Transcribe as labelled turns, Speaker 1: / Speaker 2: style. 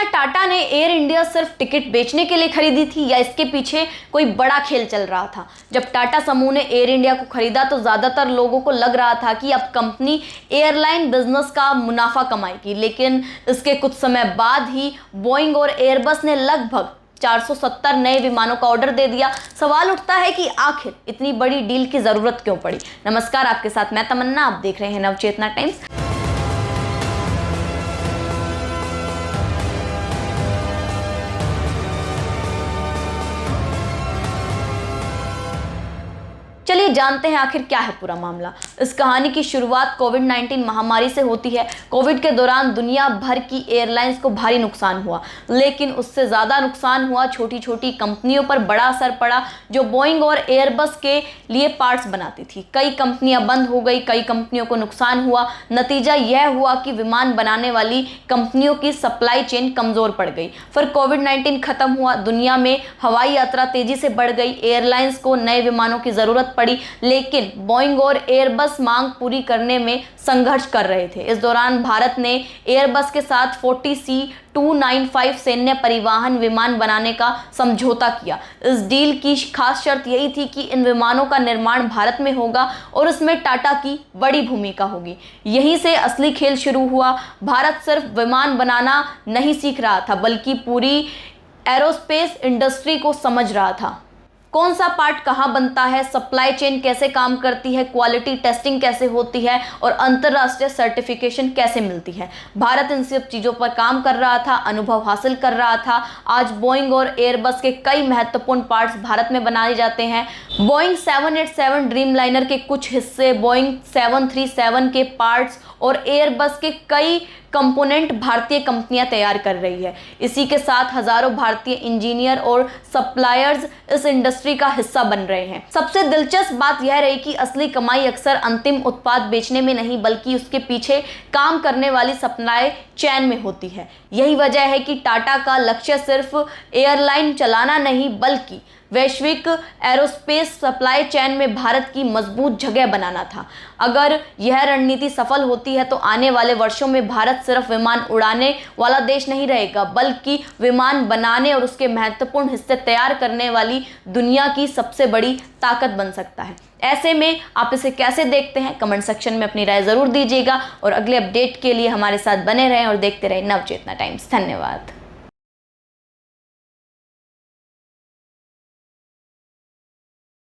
Speaker 1: टाटा ने air India सिर्फ ticket बेचने के लिए खरीदी थी या इसके पीछे कोई बड़ा खेल चल रहा था? जब टाटा समूह ने एयर इंडिया को खरीदा तो ज़्यादातर लोगों को लग रहा था कि अब कंपनी एयरलाइन बिजनेस का मुनाफा कमाएगी, लेकिन इसके कुछ समय बाद ही बोइंग और एयरबस ने लगभग 470 नए विमानों का ऑर्डर दे दिया। सवाल उठता है कि आखिर इतनी बड़ी डील की जरूरत क्यों पड़ी? नमस्कार, आपके साथ मैं तमन्ना, आप देख रहे हैं नवचेतना टाइम्स। चलिए जानते हैं आखिर क्या है पूरा मामला। इस कहानी की शुरुआत कोविड-19 महामारी से होती है। कोविड के दौरान दुनिया भर की एयरलाइंस को भारी नुकसान हुआ, लेकिन उससे ज़्यादा नुकसान हुआ छोटी छोटी कंपनियों पर। बड़ा असर पड़ा जो बोइंग और एयरबस के लिए पार्ट्स बनाती थी। कई कंपनियां बंद हो गई, कई कंपनियों को नुकसान हुआ। नतीजा यह हुआ कि विमान बनाने वाली कंपनियों की सप्लाई चेन कमज़ोर पड़ गई। फिर कोविड-19 खत्म हुआ, दुनिया में हवाई यात्रा तेज़ी से बढ़ गई। एयरलाइंस को नए विमानों की ज़रूरत पड़ी, लेकिन बोइंग और एयरबस मांग पूरी करने में संघर्ष कर रहे थे। इस दौरान भारत ने एयरबस के साथ 40C295 सैन्य परिवहन विमान बनाने का समझौता किया। इस डील की खास शर्त यही थी कि इन विमानों का निर्माण भारत में होगा और इसमें टाटा की बड़ी भूमिका होगी। यहीं से असली खेल शुरू हुआ। भारत सिर्फ विमान बनाना नहीं सीख रहा था, बल्कि पूरी एरोस्पेस इंडस्ट्री को समझ रहा था। कौन सा पार्ट कहाँ बनता है, सप्लाई चेन कैसे काम करती है, क्वालिटी टेस्टिंग कैसे होती है और अंतर्राष्ट्रीय सर्टिफिकेशन कैसे मिलती है। भारत इन सब चीज़ों पर काम कर रहा था, अनुभव हासिल कर रहा था। आज बोइंग और एयरबस के कई महत्वपूर्ण पार्ट्स भारत में बनाए जाते हैं। बोइंग 787 ड्रीमलाइनर के कुछ हिस्से, बोइंग 737 के पार्ट्स और एयरबस के कई कंपोनेंट भारतीय कंपनियां तैयार कर रही है। इसी के साथ हजारों भारतीय इंजीनियर और सप्लायर्स इस इंडस्ट्री का हिस्सा बन रहे हैं। सबसे दिलचस्प बात यह रही कि असली कमाई अक्सर अंतिम उत्पाद बेचने में नहीं, बल्कि उसके पीछे काम करने वाली सप्लाई चैन में होती है। यही वजह है कि टाटा का लक्ष्य सिर्फ एयरलाइन चलाना नहीं, बल्कि वैश्विक एरोस्पेस सप्लाई चैन में भारत की मजबूत जगह बनाना था। अगर यह रणनीति सफल होती है तो आने वाले वर्षों में भारत सिर्फ विमान उड़ाने वाला देश नहीं रहेगा, बल्कि विमान बनाने और उसके महत्वपूर्ण हिस्से तैयार करने वाली दुनिया की सबसे बड़ी ताकत बन सकता है। ऐसे में आप इसे कैसे देखते हैं? कमेंट सेक्शन में अपनी राय जरूर दीजिएगा और अगले अपडेट के लिए हमारे साथ बने रहें और देखते रहें नवचेतना टाइम्स। धन्यवाद।